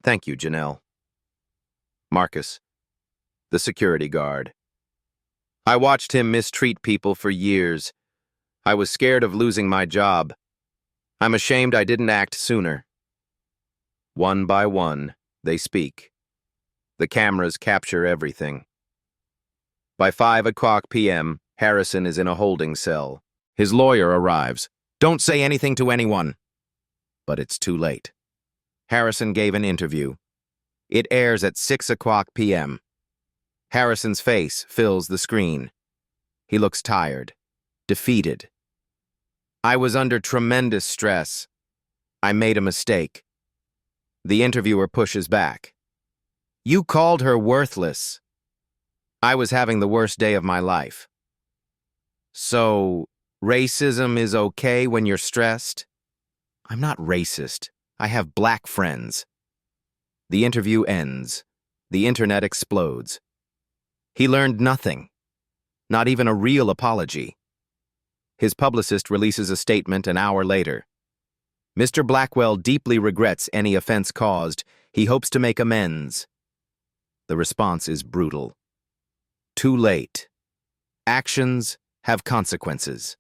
Thank you, Janelle. Marcus, the security guard. I watched him mistreat people for years. I was scared of losing my job. I'm ashamed I didn't act sooner. One by one, they speak. The cameras capture everything. By 5:00 p.m., Harrison is in a holding cell. His lawyer arrives. Don't say anything to anyone. But it's too late. Harrison gave an interview. It airs at 6:00 p.m. Harrison's face fills the screen. He looks tired, defeated. I was under tremendous stress. I made a mistake. The interviewer pushes back. You called her worthless. I was having the worst day of my life. So, racism is okay when you're stressed? I'm not racist. I have black friends. The interview ends. The internet explodes. He learned nothing. Not even a real apology. His publicist releases a statement an hour later. Mr. Blackwell deeply regrets any offense caused. He hopes to make amends. The response is brutal. Too late. Actions have consequences.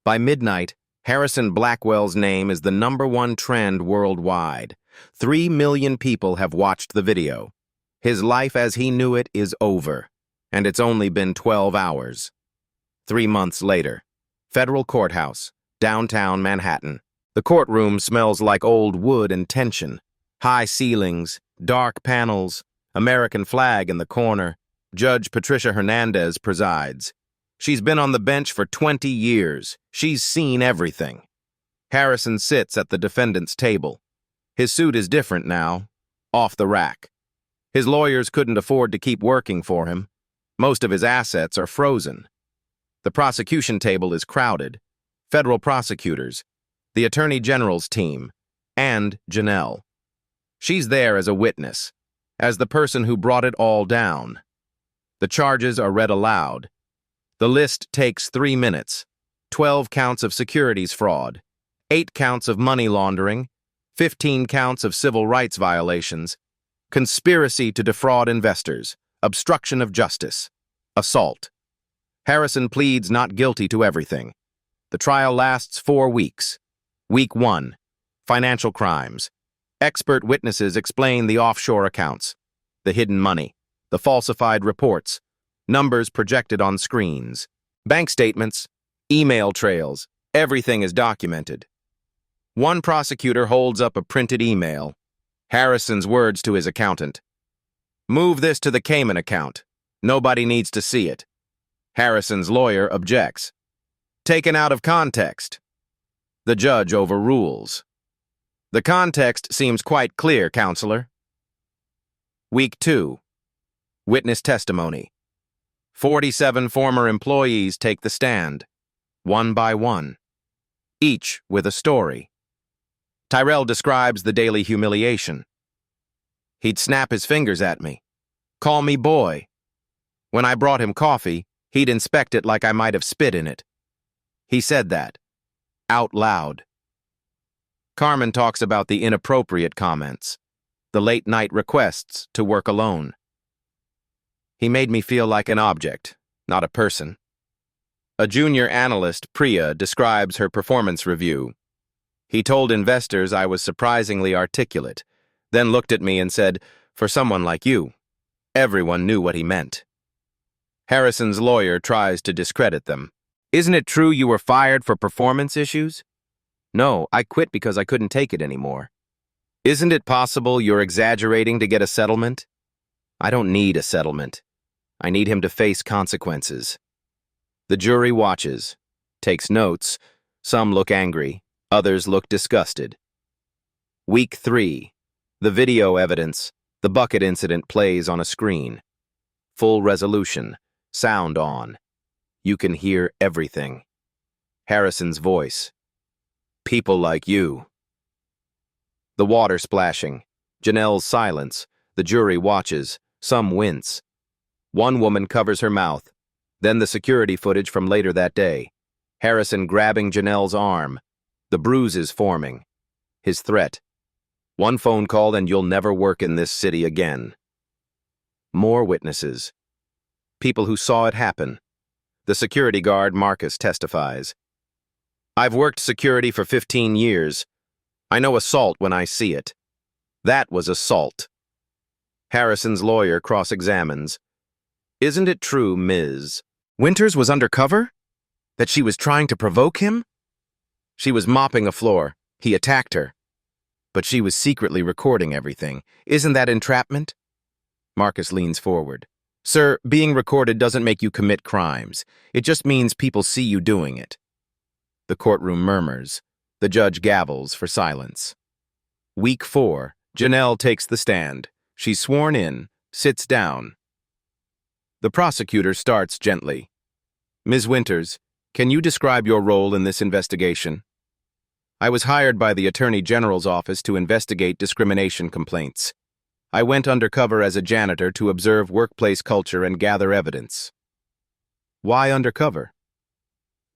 By midnight, Harrison Blackwell's name is the #1 trend worldwide. 3 million people have watched the video. His life as he knew it is over, and it's only been 12 hours. 3 months later, federal courthouse, downtown Manhattan. The courtroom smells like old wood and tension. High ceilings, dark panels, American flag in the corner. Judge Patricia Hernandez presides. She's been on the bench for 20 years. She's seen everything. Harrison sits at the defendant's table. His suit is different now, off the rack. His lawyers couldn't afford to keep working for him. Most of his assets are frozen. The prosecution table is crowded. Federal prosecutors, the Attorney General's team, and Janelle. She's there as a witness, as the person who brought it all down. The charges are read aloud. The list takes 3 minutes. 12 counts of securities fraud, 8 counts of money laundering, 15 counts of civil rights violations, conspiracy to defraud investors, obstruction of justice, assault. Harrison pleads not guilty to everything. The trial lasts 4 weeks. Week 1, financial crimes. Expert witnesses explain the offshore accounts, the hidden money, the falsified reports, numbers projected on screens, bank statements, email trails, everything is documented. One prosecutor holds up a printed email. Harrison's words to his accountant. Move this to the Cayman account. Nobody needs to see it. Harrison's lawyer objects. Taken out of context. The judge overrules. The context seems quite clear, counselor. Week 2. Witness testimony. 47 former employees take the stand, one by one, each with a story. Tyrell describes the daily humiliation. He'd snap his fingers at me, call me boy. When I brought him coffee, he'd inspect it like I might have spit in it. He said that, out loud. Carmen talks about the inappropriate comments, the late-night requests to work alone. He made me feel like an object, not a person. A junior analyst, Priya, describes her performance review. He told investors I was surprisingly articulate, then looked at me and said, "For someone like you." Everyone knew what he meant. Harrison's lawyer tries to discredit them. Isn't it true you were fired for performance issues? No, I quit because I couldn't take it anymore. Isn't it possible you're exaggerating to get a settlement? I don't need a settlement. I need him to face consequences. The jury watches, takes notes. Some look angry, others look disgusted. Week 3. The video evidence, the bucket incident plays on a screen. Full resolution, sound on. You can hear everything. Harrison's voice. People like you. The water splashing, Janelle's silence. The jury watches, some wince. One woman covers her mouth. Then the security footage from later that day. Harrison grabbing Janelle's arm. The bruises forming. His threat. One phone call and you'll never work in this city again. More witnesses. People who saw it happen. The security guard, Marcus, testifies. I've worked security for 15 years. I know assault when I see it. That was assault. Harrison's lawyer cross-examines. Isn't it true, Ms. Winters was undercover? That she was trying to provoke him? She was mopping a floor. He attacked her. But she was secretly recording everything. Isn't that entrapment? Marcus leans forward. Sir, being recorded doesn't make you commit crimes. It just means people see you doing it. The courtroom murmurs. The judge gavels for silence. Week 4. Janelle takes the stand. She's sworn in, sits down. The prosecutor starts gently. Ms. Winters, can you describe your role in this investigation? I was hired by the Attorney General's office to investigate discrimination complaints. I went undercover as a janitor to observe workplace culture and gather evidence. Why undercover?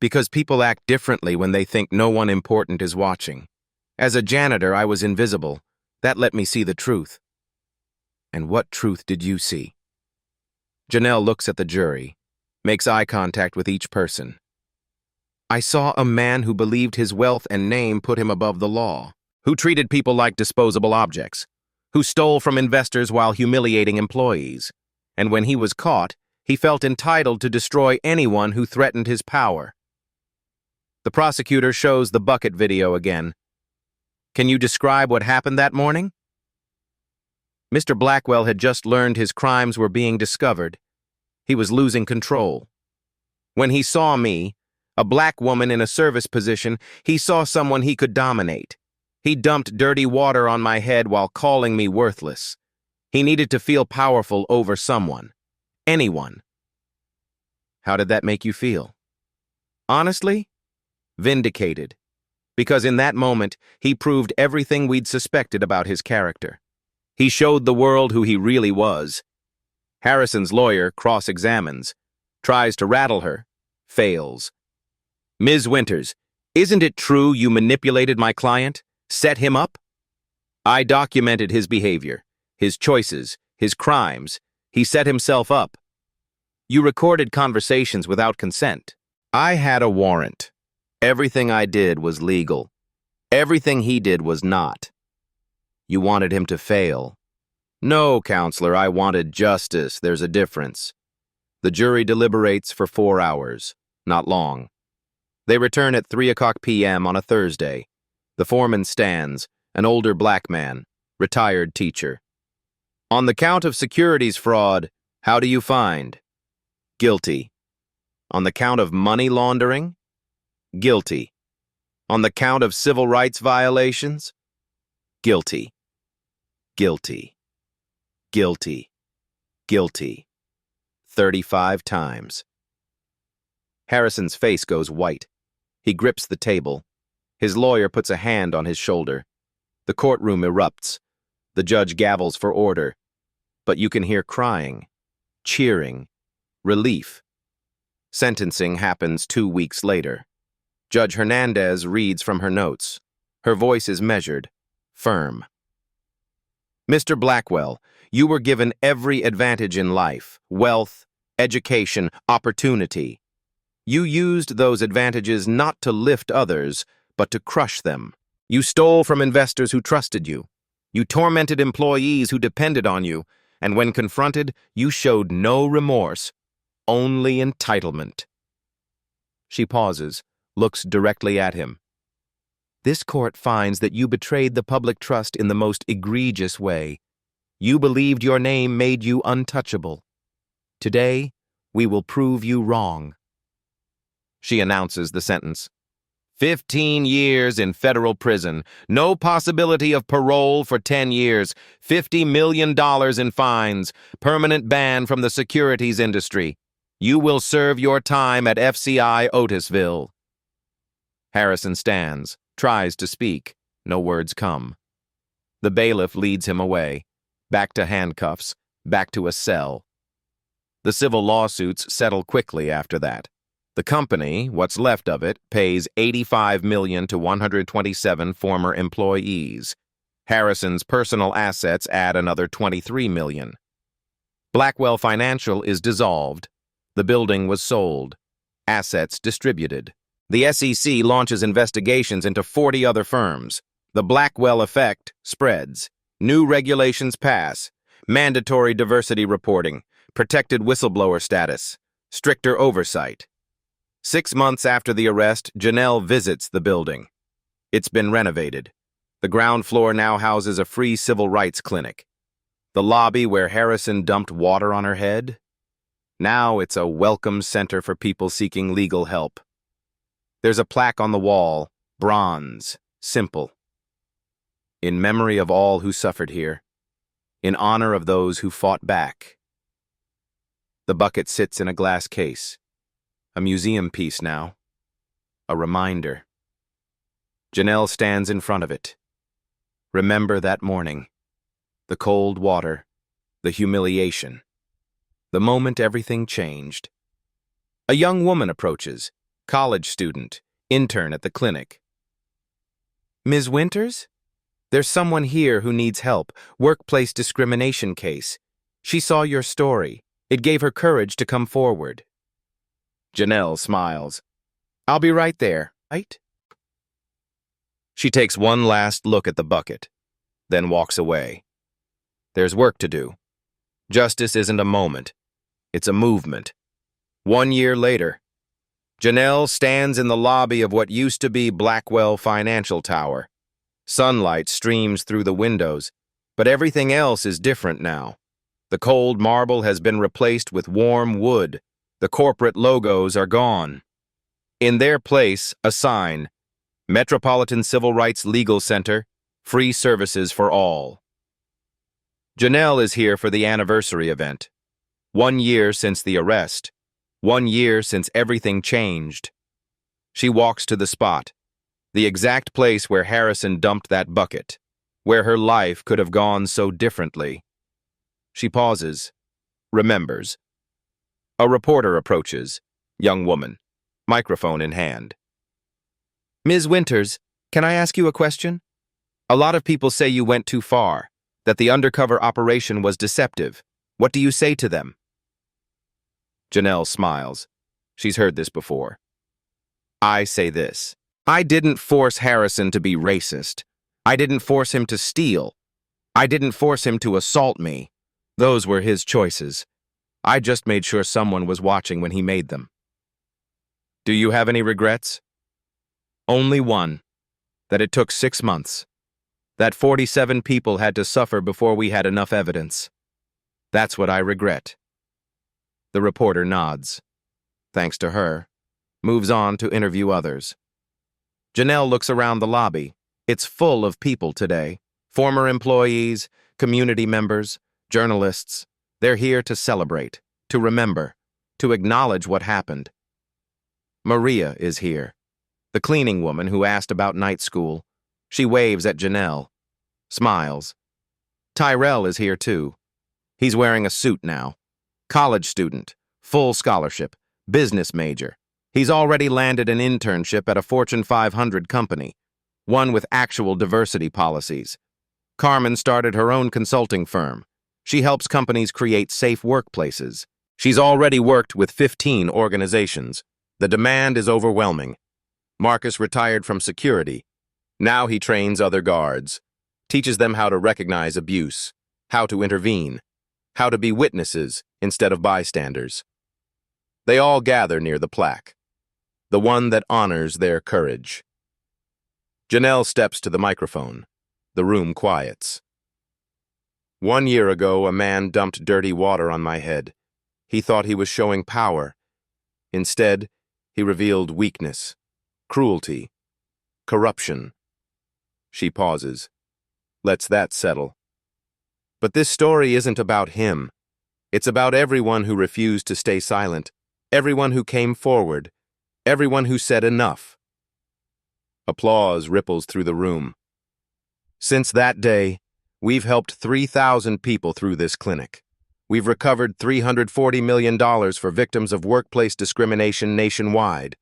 Because people act differently when they think no one important is watching. As a janitor, I was invisible. That let me see the truth. And what truth did you see? Janelle looks at the jury, makes eye contact with each person. I saw a man who believed his wealth and name put him above the law, who treated people like disposable objects, who stole from investors while humiliating employees. And when he was caught, he felt entitled to destroy anyone who threatened his power. The prosecutor shows the bucket video again. Can you describe what happened that morning? Mr. Blackwell had just learned his crimes were being discovered. He was losing control. When he saw me, a black woman in a service position, he saw someone he could dominate. He dumped dirty water on my head while calling me worthless. He needed to feel powerful over someone. Anyone. How did that make you feel? Honestly, vindicated. Because in that moment, he proved everything we'd suspected about his character. He showed the world who he really was. Harrison's lawyer cross-examines, tries to rattle her, fails. Ms. Winters, isn't it true you manipulated my client, set him up? I documented his behavior, his choices, his crimes. He set himself up. You recorded conversations without consent. I had a warrant. Everything I did was legal. Everything he did was not. You wanted him to fail. No, counselor, I wanted justice. There's a difference. The jury deliberates for 4 hours. Not long. They return at 3:00 p.m. on a Thursday. The foreman stands, an older black man, retired teacher. On the count of securities fraud, how do you find? Guilty. On the count of money laundering? Guilty. On the count of civil rights violations? Guilty. Guilty. Guilty. Guilty. 35 times. Harrison's face goes white. He grips the table. His lawyer puts a hand on his shoulder. The courtroom erupts. The judge gavels for order. But you can hear crying, cheering, relief. Sentencing happens 2 weeks later. Judge Hernandez reads from her notes. Her voice is measured, firm. Mr. Blackwell, you were given every advantage in life, wealth, education, opportunity. You used those advantages not to lift others, but to crush them. You stole from investors who trusted you. You tormented employees who depended on you, and when confronted, you showed no remorse, only entitlement. She pauses, looks directly at him. This court finds that you betrayed the public trust in the most egregious way. You believed your name made you untouchable. Today, we will prove you wrong. She announces the sentence. 15 years in federal prison, no possibility of parole for 10 years, $50 million in fines, permanent ban from the securities industry. You will serve your time at FCI Otisville. Harrison stands, tries to speak. No words come. The bailiff leads him away, back to handcuffs, back to a cell. The civil lawsuits settle quickly after that. The company, what's left of it, pays $85 million to 127 former employees. Harrison's personal assets add another $23 million. Blackwell Financial is dissolved. The building was sold. Assets distributed. The SEC launches investigations into 40 other firms. The Blackwell effect spreads. New regulations pass. Mandatory diversity reporting. Protected whistleblower status. Stricter oversight. 6 months after the arrest, Janelle visits the building. It's been renovated. The ground floor now houses a free civil rights clinic. The lobby where Harrison dumped water on her head? Now it's a welcome center for people seeking legal help. There's a plaque on the wall, bronze, simple. In memory of all who suffered here. In honor of those who fought back. The bucket sits in a glass case. A museum piece now. A reminder. Janelle stands in front of it. Remember that morning. The cold water. The humiliation. The moment everything changed. A young woman approaches. College student. Intern at the clinic. Ms. Winters? There's someone here who needs help. Workplace discrimination case. She saw your story. It gave her courage to come forward. Janelle smiles. I'll be right there, right? She takes one last look at the bucket, then walks away. There's work to do. Justice isn't a moment. It's a movement. 1 year later, Janelle stands in the lobby of what used to be Blackwell Financial Tower. Sunlight streams through the windows, but everything else is different now. The cold marble has been replaced with warm wood. The corporate logos are gone. In their place, a sign, Metropolitan Civil Rights Legal Center, free services for all. Janelle is here for the anniversary event. 1 year since the arrest. 1 year since everything changed. She walks to the spot, the exact place where Harrison dumped that bucket, where her life could have gone so differently. She pauses, remembers. A reporter approaches, young woman, microphone in hand. Ms. Winters, can I ask you a question? A lot of people say you went too far, that the undercover operation was deceptive. What do you say to them? Janelle smiles. She's heard this before. I say this. I didn't force Harrison to be racist. I didn't force him to steal. I didn't force him to assault me. Those were his choices. I just made sure someone was watching when he made them. Do you have any regrets? Only one. That it took 6 months. That 47 people had to suffer before we had enough evidence. That's what I regret. The reporter nods. Thanks to her, moves on to interview others. Janelle looks around the lobby. It's full of people today. Former employees, community members, journalists. They're here to celebrate, to remember, to acknowledge what happened. Maria is here, the cleaning woman who asked about night school. She waves at Janelle, smiles. Tyrell is here too. He's wearing a suit now. College student, full scholarship, business major. He's already landed an internship at a Fortune 500 company, one with actual diversity policies. Carmen started her own consulting firm. She helps companies create safe workplaces. She's already worked with 15 organizations. The demand is overwhelming. Marcus retired from security. Now he trains other guards, teaches them how to recognize abuse, how to intervene, how to be witnesses instead of bystanders. They all gather near the plaque, the one that honors their courage. Janelle steps to the microphone. The room quiets. 1 year ago, a man dumped dirty water on my head. He thought he was showing power. Instead, he revealed weakness, cruelty, corruption. She pauses, lets that settle. But this story isn't about him. It's about everyone who refused to stay silent, everyone who came forward, everyone who said enough. Applause ripples through the room. Since that day, we've helped 3,000 people through this clinic. We've recovered $340 million for victims of workplace discrimination nationwide.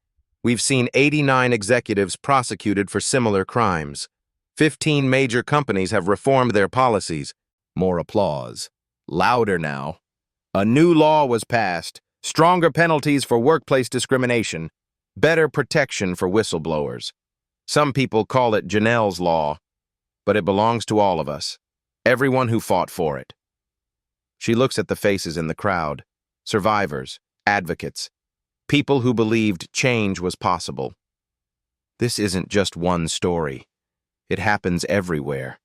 We've seen 89 executives prosecuted for similar crimes. 15 major companies have reformed their policies. More applause. Louder now. A new law was passed. Stronger penalties for workplace discrimination. Better protection for whistleblowers. Some people call it Janelle's Law, but it belongs to all of us. Everyone who fought for it. She looks at the faces in the crowd. Survivors, advocates, people who believed change was possible. This isn't just one story. It happens everywhere.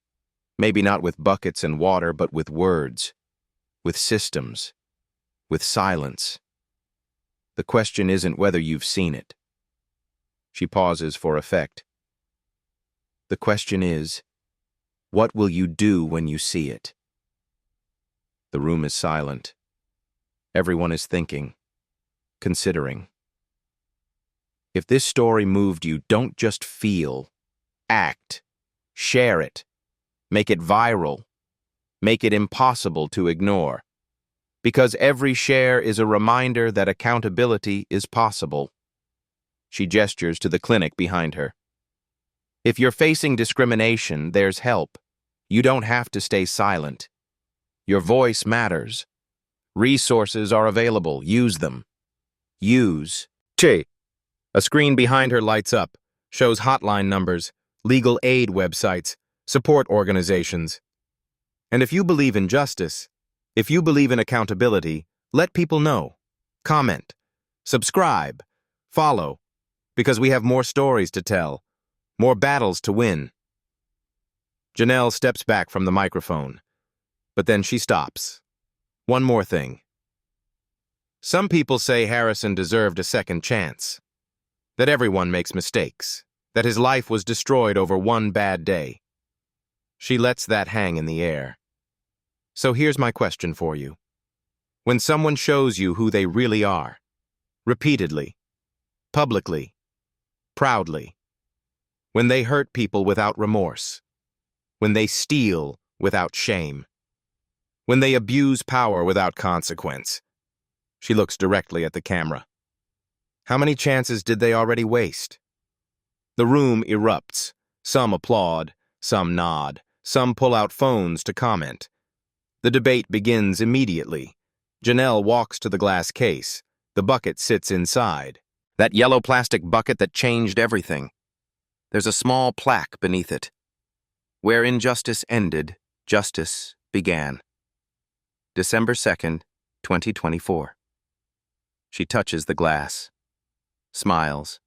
Maybe not with buckets and water, but with words, with systems, with silence. The question isn't whether you've seen it. She pauses for effect. The question is, what will you do when you see it? The room is silent. Everyone is thinking, considering. If this story moved you, don't just feel. Act. Share it. Make it viral. Make it impossible to ignore. Because every share is a reminder that accountability is possible. She gestures to the clinic behind her. If you're facing discrimination, there's help. You don't have to stay silent. Your voice matters. Resources are available. Use them. Use. Che. A screen behind her lights up, shows hotline numbers, legal aid websites, support organizations. And if you believe in justice, if you believe in accountability, let people know. Comment. Subscribe. Follow. Because we have more stories to tell. More battles to win. Janelle steps back from the microphone, but then she stops. One more thing. Some people say Harrison deserved a second chance, that everyone makes mistakes, that his life was destroyed over one bad day. She lets that hang in the air. So here's my question for you. When someone shows you who they really are, Repeatedly. Publicly. Proudly. When they hurt people without remorse. When they steal without shame. When they abuse power without consequence. She looks directly at the camera. How many chances did they already waste? The room erupts. Some applaud, some nod, some pull out phones to comment. The debate begins immediately. Janelle walks to the glass case. The bucket sits inside. That yellow plastic bucket that changed everything. There's a small plaque beneath it. Where injustice ended, justice began. December 2nd, 2024. She touches the glass, smiles,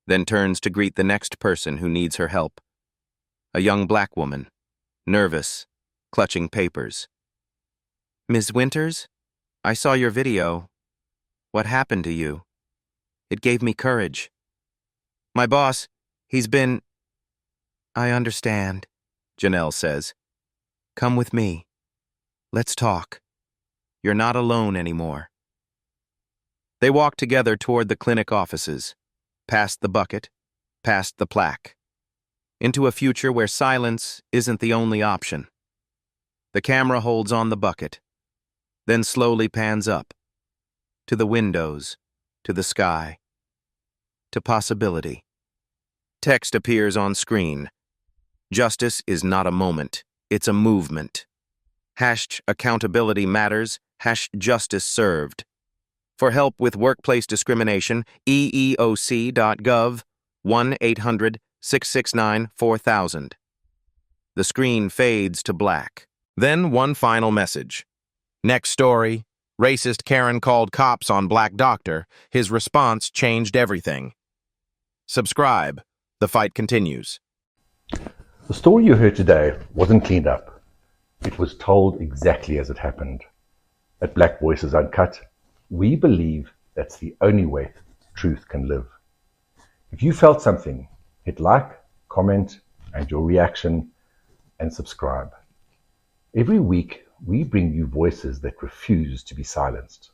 then turns to greet the next person who needs her help. A young black woman, nervous, clutching papers. Ms. Winters, I saw your video. What happened to you? It gave me courage. My boss, he's been... I understand, Janelle says. Come with me. Let's talk. You're not alone anymore. They walk together toward the clinic offices, past the bucket, past the plaque, into a future where silence isn't the only option. The camera holds on the bucket, then slowly pans up, to the windows, to the sky, to possibility. Text appears on screen. Justice is not a moment, it's a movement. #accountability matters, #justice served. For help with workplace discrimination, eeoc.gov, 1-800-669-4000. The screen fades to black. Then one final message. Next story, racist Karen called cops on black doctor. His response changed everything. Subscribe. The fight continues. The story you heard today wasn't cleaned up. It was told exactly as it happened. At Black Voices Uncut, we believe that's the only way truth can live. If you felt something, hit like, comment, and your reaction, and subscribe. Every week, we bring you voices that refuse to be silenced.